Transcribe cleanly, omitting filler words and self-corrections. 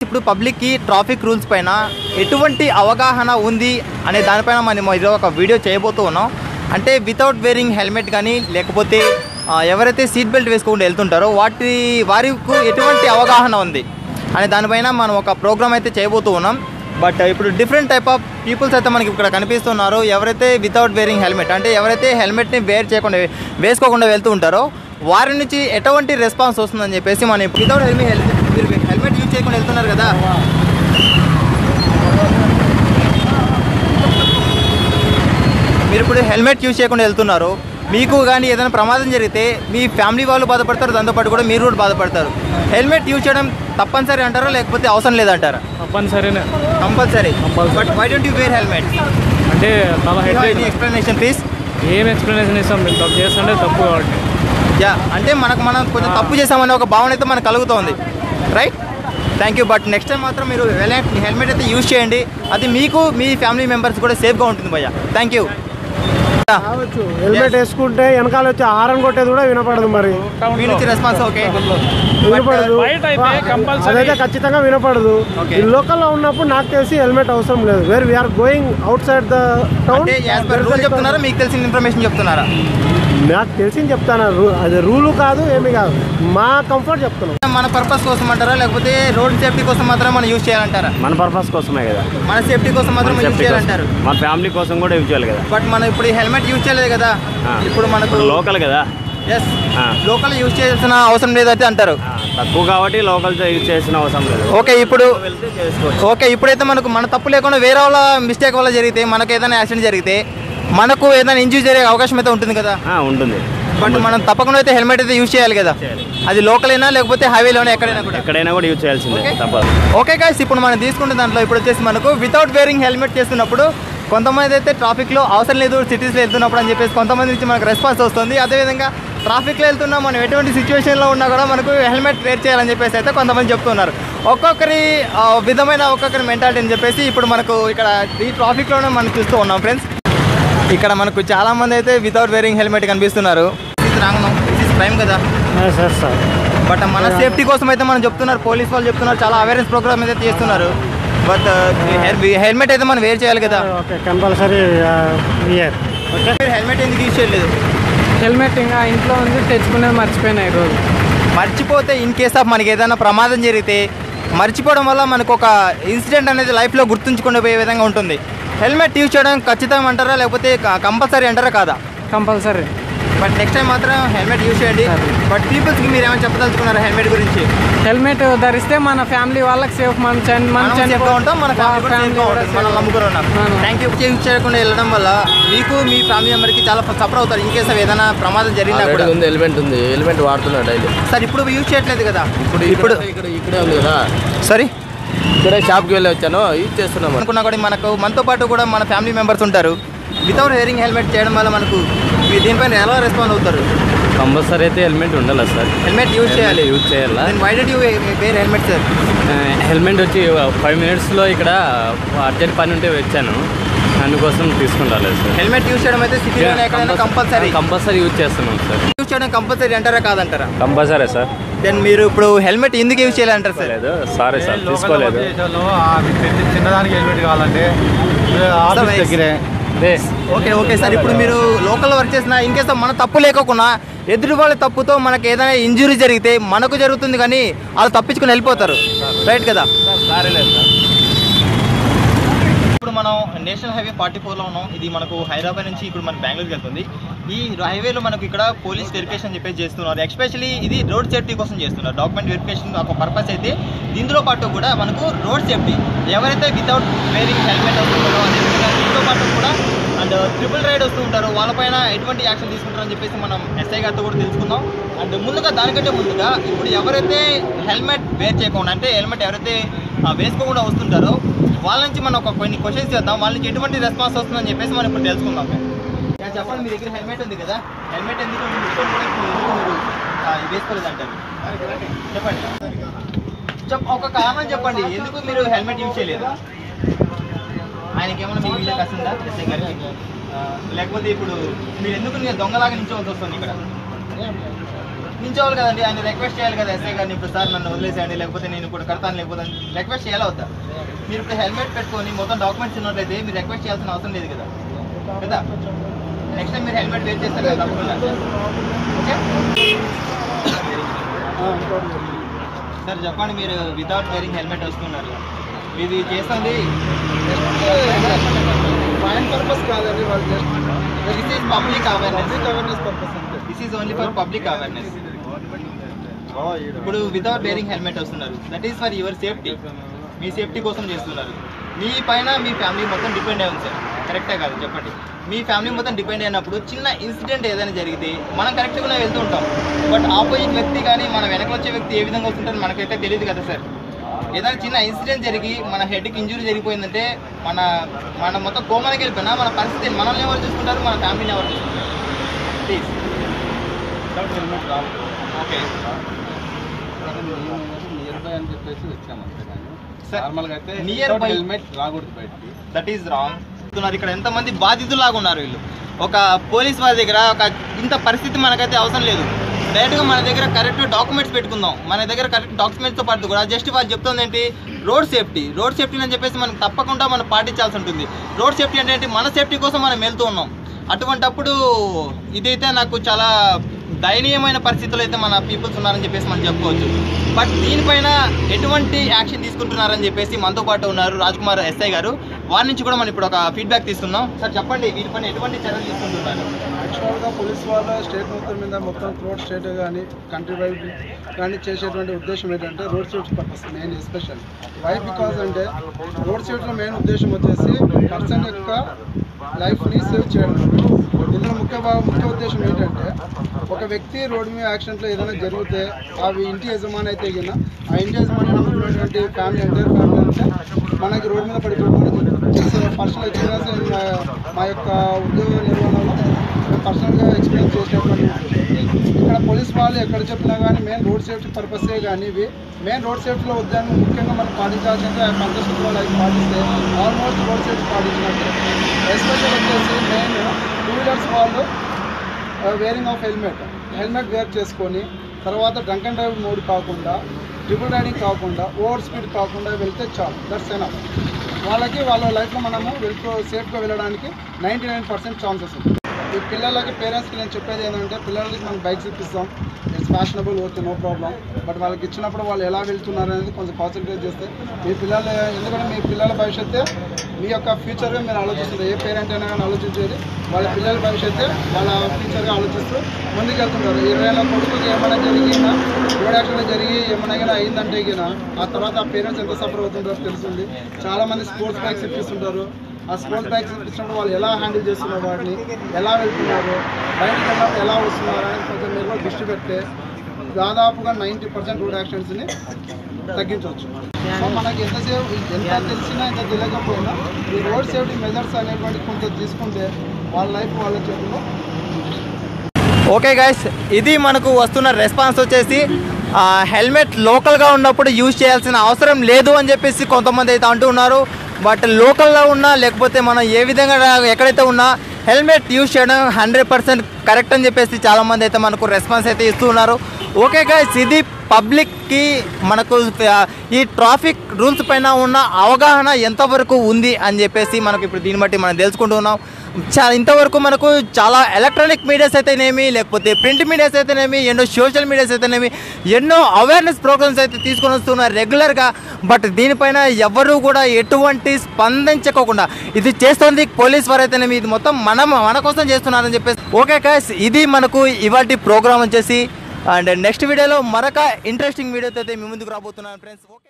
ఇప్పుడు పబ్లిక్కి traffic rules పైన ఎటువంటి అవగాహన ఉంది అనే దానిపైన మనం ఈరోజు ఒక వీడియో చేయబోతూ ఉన్నాం. అంటే వితౌట్ వేరింగ్ హెల్మెట్ కానీ లేకపోతే ఎవరైతే సీట్ బెల్ట్ వేసుకోకుండా వెళ్తుంటారో వారికి ఎటువంటి అవగాహన ఉంది అనే దానిపైన మనం ఒక ప్రోగ్రామ్ అయితే చేయబోతూ ఉన్నాం. బట్ ఇప్పుడు డిఫరెంట్ టైప్ ఆఫ్ పీపుల్స్ అయితే మనకి ఇక్కడ కనిపిస్తున్నారు. ఎవరైతే వితౌట్ వేరింగ్ హెల్మెట్ అంటే ఎవరైతే హెల్మెట్ని వేసుకోకుండా వెళ్తూ ఉంటారో వారి నుంచి ఎటువంటి రెస్పాన్స్ వస్తుందని చెప్పేసి మనం వితౌట్ హెల్మెట్ యూజ్ చేయకుండా వెళ్తున్నారు కదా, మీరు ఇప్పుడు హెల్మెట్ యూజ్ చేయకుండా వెళ్తున్నారు, మీకు కానీ ఏదైనా ప్రమాదం జరిగితే మీ ఫ్యామిలీ వాళ్ళు బాధపడతారు, దాంతోపాటు కూడా మీరు కూడా బాధపడతారు. హెల్మెట్ యూజ్ చేయడం తప్పనిసరి అంటారా లేకపోతే అవసరం లేదంటారా? తప్పనిసరినే, compulsory. But why don't you wear helmet? అంటే ఎక్స్ప్లెనేషన్ ప్లీజ్. ఏం ఎక్స్ప్లెనేషన్ ఇస్తాం, మేము తప్పు చేస్తుంటే తప్పు కాబట్టి. అంటే మనం కొంచెం తప్పు చేసామనే ఒక భావన అయితే మనకు కలుగుతుంది, right? Thank you. But next time మాత్రం మీరు హెల్మెట్ అయితే యూజ్ చేయండి, అది మీకు మీ ఫ్యామిలీ మెంబర్స్ కూడా సేఫ్గా ఉంటుంది భయ్యా. Thank you. కావచ్చు, హెల్మెట్ వేసుకుంటే వెనకాల వచ్చి హారన్ కొట్టేది కూడా వినపడదు. మరి మీ నుంచి రెస్పాన్స్ ఓకే వినపడదు, అదైతే ఖచ్చితంగా వినపడదు. లోకల్లో ఉన్నప్పుడు నాకు తెలిసి హెల్మెట్ అవసరం లేదు. Where we are going outside the town rule చెప్తున్నారా, మీకు తెలిసిన ఇన్ఫర్మేషన్ చెప్తున్నారా? నాకు తెలిసింది చెప్తాను, అది రూలు కాదు ఏమి కాదు, మా కంఫర్ట్ చెప్తున్నాం. మన పర్పస్ కోసం అంటారా లేకపోతే రోడ్ సేఫ్టీ కోసం మాత్రం మనం యూజ్ చేయాలంటారా? మన పర్పస్ కోసమే కదా, మన సేఫ్టీ కోసం మాత్రం యూజ్ చేయాలంటారు. మన ఫ్యామిలీ కోసం కూడా యూజ్ చేయాలి కదా. బట్ మనం ఇప్పుడు హెల్మెట్ యూజ్ చేయలేదు కదా, ఇప్పుడు మనకు లోకల్ కదా. ఎస్, లోకల్ యూజ్ చేయాల్సిన అవసరం లేదంటే అంటారు. తక్కువ కాబట్టి లోకల్ యూజ్ చేయాల్సిన అవసరం లేదు. ఓకే ఇప్పుడైతే మన తప్పు లేకుండా వేరే వాళ్ళ మిస్టేక్ వల్ల జరిగితే, మనకు ఏదైనా యాక్సిడెంట్ జరిగితే మనకు ఏదైనా ఇంజూరీ జరిగే అవకాశం అయితే ఉంటుంది కదా. ఉంటుంది. బట్ మనం తప్పకుండా అయితే హెల్మెట్ అయితే యూజ్ చేయాలి కదా, అది లోకల్ అయినా లేకపోతే హైవేలోనే ఎక్కడైనా కూడా యూజ్ చేయాల్సిందే తప్పదు. ఓకే గైస్, ఇప్పుడు మనం తీసుకున్న దాంట్లో ఇప్పుడు వచ్చేసి మనకు వితౌట్ వేరింగ్ హెల్మెట్ చేస్తున్నప్పుడు కొంతమంది అయితే ట్రాఫిక్లో అవసరం లేదు, సిటీస్లో వెళ్తున్నప్పుడు అని చెప్పేసి కొంతమంది నుంచి మనకు రెస్పాన్స్ వస్తుంది. అదేవిధంగా ట్రాఫిక్లో వెళ్తున్నా మనం ఎటువంటి సిచ్యువేషన్లో ఉన్నా కూడా మనకు హెల్మెట్ వేర్ చేయాలని చెప్పేసి అయితే కొంతమంది చెప్తున్నారు. ఒక్కొక్కరి మెంటాలిటీ అని చెప్పేసి ఇప్పుడు మనకు ఇక్కడ ఈ ట్రాఫిక్లోనే మనం చూస్తూ ఉన్నాం ఫ్రెండ్స్. ఇక్కడ మనకు చాలామంది అయితే వితౌట్ వేరింగ్ హెల్మెట్ కనిపిస్తున్నారు. క్రైమ్ కదా సార్, బట్ మన సేఫ్టీ కోసం అయితే మనం చెప్తున్నారు, పోలీస్ వాళ్ళు చెప్తున్నారు, చాలా అవేర్నెస్ ప్రోగ్రామ్ అయితే చేస్తున్నారు. బట్ హెల్మెట్ అయితే మనం వేర్ చేయాలి కదా. కంపల్సరీ. హెల్మెట్ ఎందుకు యూజ్ చేయలేదు? హెల్మెట్ ఇంకా ఇంట్లో ఉంది, తెచ్చుకునేది మర్చిపోయినా ఈరోజు. మర్చిపోతే ఇన్ కేస్ ఆఫ్ మనకి ఏదైనా ప్రమాదం జరిగితే మర్చిపోవడం వల్ల మనకు ఒక ఇన్సిడెంట్ అనేది లైఫ్లో గుర్తుంచుకునే పోయే విధంగా ఉంటుంది. హెల్మెట్ యూజ్ చేయడం ఖచ్చితంగా అంటారా లేకపోతే కంపల్సరీ అంటారా? కాదా, కంపల్సరీ. బట్ నెక్స్ట్ టైం మాత్రం హెల్మెట్ యూజ్ చేయండి. బట్ పీపుల్స్కి మీరు ఏమైనా చెప్పదలుచుకున్నారు హెల్మెట్ గురించి? హెల్మెట్ ధరిస్తే మన ఫ్యామిలీ వాళ్ళకి సేఫ్, మన సేఫ్గా ఉంటాం, మన ఫ్యామిలీ మనం నమ్ముకుని ఉన్నాం. Thank you. యూజ్ చేయకుండా వెళ్ళడం వల్ల మీకు మీ ఫ్యామిలీ మెంబర్కి చాలా సఫర్ అవుతారు. ఇన్ కేసు ఏదైనా ప్రమాదం జరిగినా కూడా. హెల్మెట్ ఉంది, హెల్మెట్ వాడుతున్నా డైలీ. సార్ ఇప్పుడు యూజ్ చేయట్లేదు కదా? ఇప్పుడు ఇక్కడే ఉంది కదా. సరే, ఇక్కడే షాప్కి వెళ్ళి వచ్చాను, యూజ్ చేస్తున్నాం అనుకున్నా కూడా మనతో పాటు కూడా మన ఫ్యామిలీ మెంబర్స్ ఉంటారు. వితౌట్ వేరింగ్ హెల్మెట్ చేయడం వల్ల మనకు దీనిపైన ఎలా రెస్పాండ్ అవుతారు? కంపల్సరీ అయితే హెల్మెట్ ఉండాలి సార్, హెల్మెట్ యూజ్ చేయాలి. Why did you wear helmet sir? Helmet వచ్చి 5 minutesలో ఇక్కడ అర్జెంట్ పని ఉంటే వచ్చాను, అందుకోసం తీసుకుంటారు సార్. హెల్మెట్ యూజ్ చేయడం అయితే సిటీలో ఎక్కడైనా కంపల్సరీ యూజ్ చేస్తున్నాం సార్. యూజ్ చేయడం కంపల్సరీ అంటారా కాదంటారా? Compulsory sir. దెన్ మీరు ఇప్పుడు హెల్మెట్ ఎందుకు యూజ్ చేయాలంటారు సార్? సారీ సార్, తీసుకోలేదు. చిన్నదానికి హెల్మెట్ కావాలంటే ఓకే సార్, ఇప్పుడు మీరు లోకల్లో వర్క్ చేసిన ఇన్ కేసు మన తప్పు లేకుండా ఎదుటి వాళ్ళ తప్పుతో మనకు ఏదైనా ఇంజురీ జరిగితే మనకు జరుగుతుంది కానీ వాళ్ళు తప్పించుకుని వెళ్ళిపోతారు, రైట్ కదా? ఇప్పుడు మనం నేషనల్ హైవే 44లో ఉన్నాం. ఇది మనకు హైదరాబాద్ నుంచి ఇప్పుడు మన బెంగళూరుకి వెళ్తుంది. ఈ హైవేలో మనకు ఇక్కడ పోలీస్ వెరిఫికేషన్ చెప్పేసి చేస్తున్నారు. ఎస్పెషల్లీ ఇది రోడ్ సేఫ్టీ కోసం చేస్తున్నారు. డాక్యుమెంట్ వెరిఫికేషన్ ఒక పర్పస్ అయితే దీంతో పాటు కూడా మనకు రోడ్ సేఫ్టీ ఎవరైతే వితౌట్ వేరింగ్ హెల్మెట్ వస్తుంటారో అదేవిధంగా దీంతో పాటు కూడా అండ్ ట్రిపుల్ రైడ్ వస్తూ ఉంటారు వాళ్ళపైన ఎటువంటి యాక్షన్ తీసుకుంటారని చెప్పేసి మనం ఎస్ఐ గారితో కూడా తెలుసుకుందాం. అండ్ దానికంటే ముందుగా ఇప్పుడు ఎవరైతే హెల్మెట్ వేర్ చేయకుండా అంటే హెల్మెట్ ఎవరైతే వేసుకోకుండా వస్తుంటారో వాళ్ళ నుంచి మనం కొన్ని క్వశ్చన్స్ చేద్దాం, వాళ్ళ నుంచి ఎటువంటి రెస్పాన్స్ వస్తుందని చెప్పేసి మనం ఇప్పుడు తెలుసుకుందాం. చెప్పండి, మీ దగ్గర హెల్మెట్ ఉంది కదా, హెల్మెట్ ఎందుకు వేసుకోలేదు అంటారు? చెప్పండి, ఒక కారణం చెప్పండి ఎందుకు మీరు హెల్మెట్ యూజ్ చేయలేదు? ఆయనకి ఏమన్నా మీ విషయం కస్తుందా ఎస్ఐ గారికి? లేకపోతే ఇప్పుడు మీరు ఎందుకు దొంగలాగా నిల్చోవాల్సి వస్తుంది ఇక్కడ? నించోవాలి కదండి, ఆయన రిక్వెస్ట్ చేయాలి కదా ఎస్ఐ గారిని, ఇప్పుడు సార్ నన్ను వదిలేసేయండి, లేకపోతే నేను ఇప్పుడు కడతాను, లేకపోతే రిక్వెస్ట్ చేయాలి అవుతా. మీరు ఇప్పుడు హెల్మెట్ పెట్టుకొని మొత్తం డాక్యుమెంట్స్ ఉన్నట్లయితే మీరు రిక్వెస్ట్ చేయాల్సిన అవసరం లేదు కదా కదా. నెక్స్ట్ టైం మీరు హెల్మెట్ వేర్ చేస్తారు కదా తప్పకుండా. ఓకే సార్ చెప్పండి, మీరు వితౌట్ వేరింగ్ హెల్మెట్ వస్తున్నారు, ఇది చేస్తుంది ఫైన్ పర్పస్ కాదండి, వాళ్ళు this is public awareness purpose అంతే. This is only for public awareness. ఇప్పుడు వితౌట్ వేరింగ్ హెల్మెట్ వస్తున్నారు, that is for your safety, మీ సేఫ్టీ కోసం చేస్తున్నారు. మీ పైన మీ ఫ్యామిలీ మొత్తం డిపెండ్ అయి ఉంది సార్, కరెక్టే కాదు చెప్పండి. మీ ఫ్యామిలీ మొత్తం డిపెండ్ అయినప్పుడు చిన్న ఇన్సిడెంట్ ఏదైనా జరిగితే మనం కరెక్ట్గానే వెళ్తూ ఉంటాం, బట్ ఆపోజిట్ వ్యక్తి కానీ మన వెనక వచ్చే వ్యక్తి ఏ విధంగా వస్తుంటారో మనకైతే తెలియదు కదా సార్. ఏదైనా చిన్న ఇన్సిడెంట్ జరిగి మన హెడ్కి ఇంజురీ జరిగిపోయిందంటే మన మొత్తం కోమానికి వెళ్ళిపోయినా మన పరిస్థితి మనల్ని ఎవరు చూసుకుంటారు, మన ఫ్యామిలీని ఎవరు చూసుకుంటారు. ప్లీజ్ ఓకే నియర్ బై అని చెప్పేసి వచ్చాము అంతే, సార్ నార్మల్గా అయితే నియర్ బై హెల్మెట్ రాకూడదు బయటికి. That is wrong. ఇక్కడ ఎంతమంది బాధితులాగా ఉన్నారు వీళ్ళు. ఒక పోలీస్ వారి దగ్గర ఒక ఇంత పరిస్థితి మనకైతే అవసరం లేదు, డైరెక్ట్గా మన దగ్గర కరెక్ట్ డాక్యుమెంట్స్ పెట్టుకుందాం. మన దగ్గర కరెక్ట్ డాక్యుమెంట్స్తో పాటు కూడా జస్ట్ వాళ్ళు చెప్తుంది ఏంటి, రోడ్ సేఫ్టీ అని చెప్పేసి మనకు తప్పకుండా మనం పాటించాల్సి ఉంటుంది. రోడ్ సేఫ్టీ అంటే ఏంటి, మన సేఫ్టీ కోసం మనం వెళ్తూ ఉన్నాం. అటువంటప్పుడు ఇదైతే నాకు చాలా దయనీయమైన పరిస్థితులు అయితే మన పీపుల్స్ ఉన్నారని చెప్పేసి మనం చెప్పుకోవచ్చు. బట్ దీనిపైన ఎటువంటి యాక్షన్ తీసుకుంటున్నారని చెప్పేసి మనతో పాటు ఉన్నారు రాజ్ కుమార్ ఎస్ఐ గారు. వారి నుంచి కూడా మనం ఇప్పుడు ఒక ఫీడ్బ్యాక్ తీసుకుందాం. సార్ చెప్పండి, వీటిపైన ఎటువంటి చర్యలు తీసుకుంటున్నారు? యాక్చువల్గా పోలీస్ వాళ్ళ స్టేట్ మొత్తం త్రూఅవుట్ స్టేట్ కానీ కంట్రీ వైడ్ కానీ చేసేటువంటి ఉద్దేశం ఏంటంటే road safety purpose main special. Why because అంటే రోడ్ సేఫ్టీలో మెయిన్ ఉద్దేశం వచ్చేసి పర్సన్ యొక్క లైఫ్ని సేవ్ చేయడం. ఇందులో ముఖ్య ఉద్దేశం ఏంటంటే ఒక వ్యక్తి రోడ్డు మీద యాక్సిడెంట్లో ఏదైనా జరిగితే అవి ఇంటి యజమాని అయితే గిన ఆ ఇంటి యజమాని నమ్ముకున్నటువంటి ఫ్యామిలీ అంటే మనకి రోడ్డు మీద పడిపోవడం పర్సనల్ ఎక్స్పీరియన్స్ మా యొక్క ఉద్యోగ నిర్వహణలో పర్సనల్గా ఎక్స్పీరియన్స్ చేసేటువంటి. ఇక్కడ పోలీస్ వాళ్ళు ఎక్కడ చెప్పినా కానీ మెయిన్ రోడ్ సేఫ్టీ పర్పసే కానీ ఇవి మెయిన్ రోడ్ సేఫ్టీలో ఉద్యాన్ని ముఖ్యంగా మనం పాటించాల్సిందే. పంచసూత్రాలు అవి పాటిస్తే ఆల్మోస్ట్ రోడ్ సేఫ్టీ పాటించినట్టు. ఎస్పెషల్ వచ్చేసి మెయిన్ 2 వీలర్స్ వాళ్ళు వేరింగ్ ఆఫ్ హెల్మెట్ వేర్ చేసుకొని తర్వాత డ్రంక్ అండ్ డ్రైవ్ మోడ్ కాకుండా ట్రిపుల్ రైడింగ్ కాకుండా ఓవర్ స్పీడ్ కాకుండా వెళ్తే చాలు, దట్స్ ఎనఫ్. వాళ్ళకి వాళ్ళ లైఫ్లో మనము సేఫ్గా వెళ్ళడానికి 99% ఛాన్సెస్ ఉంది. ఈ పిల్లలకి పేరెంట్స్కి నేను చెప్పేది ఏంటంటే పిల్లలకి మనం బైక్స్ ఇప్పిస్తాం, it's fashionable, okay no problem. But వాళ్ళకి ఇచ్చినప్పుడు వాళ్ళు ఎలా వెళ్తున్నారు అనేది కొంచెం కాన్సన్ట్రేట్ చేస్తే మీ పిల్లలు, ఎందుకంటే మీ పిల్లల భవిష్యత్తే మీ యొక్క ఫ్యూచర్గా మీరు ఆలోచిస్తుంది. ఏ పేరెంట్ అయినా కానీ ఆలోచించేది వాళ్ళ పిల్లల భవిష్యత్తే వాళ్ళ ఫ్యూచర్గా ఆలోచిస్తూ ముందుకెళ్తుంటారు. 20 ఏళ్ళ కొడుకుకి ఏమైనా జరిగినా రోడ్ యాక్సిడెంట్ జరిగి ఏమైనా అయిందంటే గిన ఆ తర్వాత ఆ పేరెంట్స్ ఎంత సఫర్ అవుతుంటారో తెలుస్తుంది. చాలామంది స్పోర్ట్స్ బైక్స్ ఇప్పిస్తుంటారు. ఆ స్పోర్ట్స్ బైక్స్ ఇప్పించినప్పుడు వాళ్ళు ఎలా హ్యాండిల్ చేస్తున్నారు, వాటిని ఎలా వెళ్తున్నారు, బయటకు వెళ్ళినప్పుడు ఎలా వస్తున్నారు అనేది కొంచెం మీరు కూడా దృష్టి పెడితే దాదాపుగా 90% రోడ్ యాక్సిడెంట్స్ని తగ్గించవచ్చు. సో మనకి ఎంత తెలిసినా ఎంత తెలియకపోయినా ఈ రోడ్ సేఫ్టీ మెజర్స్ అనేటువంటి కొంచెం తీసుకుంటే వాళ్ళ లైఫ్ వాళ్ళ చేతుల్లో. ఓకే గైస్, ఇది మనకు వస్తున్న రెస్పాన్స్ వచ్చేసి హెల్మెట్ లోకల్గా ఉన్నప్పుడు యూజ్ చేయాల్సిన అవసరం లేదు అని చెప్పేసి కొంతమంది అయితే అంటూ ఉన్నారు. బట్ లోకల్లో ఉన్నా లేకపోతే మనం ఏ విధంగా ఎక్కడైతే ఉన్నా హెల్మెట్ యూజ్ చేయడం 100% కరెక్ట్ అని చెప్పేసి చాలామంది అయితే మనకు రెస్పాన్స్ అయితే ఇస్తూ ఉన్నారు. ఓకే గైస్, ఇది పబ్లిక్కి మనకు ఈ ట్రాఫిక్ రూల్స్ పైన ఉన్న అవగాహన ఎంతవరకు ఉంది అని చెప్పేసి మనకు ఇప్పుడు దీన్ని బట్టి మనం తెలుసుకుంటున్నాం. ఇంతవరకు మనకు చాలా ఎలక్ట్రానిక్ మీడియాస్ అయితేనేమి లేకపోతే ప్రింట్ మీడియాస్ అయితేనేమి ఎన్నో సోషల్ మీడియాస్ అయితేనేమి ఎన్నో అవేర్నెస్ ప్రోగ్రామ్స్ అయితే తీసుకొని వస్తున్నారు రెగ్యులర్గా. బట్ దీనిపైన ఎవరు కూడా ఎటువంటి స్పందించకుండా ఇది చేస్తుంది పోలీస్ వారు అయితేనేమి, ఇది మొత్తం మన కోసం చేస్తున్నారని చెప్పేసి. ఓకే గైస్, ఇది మనకు ఇవాల్టి ప్రోగ్రామ్ వచ్చేసి. అండ్ నెక్స్ట్ వీడియోలో మరొక ఇంట్రెస్టింగ్ వీడియోతో అయితే మీ ముందుకు రాబోతున్నాను ఫ్రెండ్స్. ఓకే.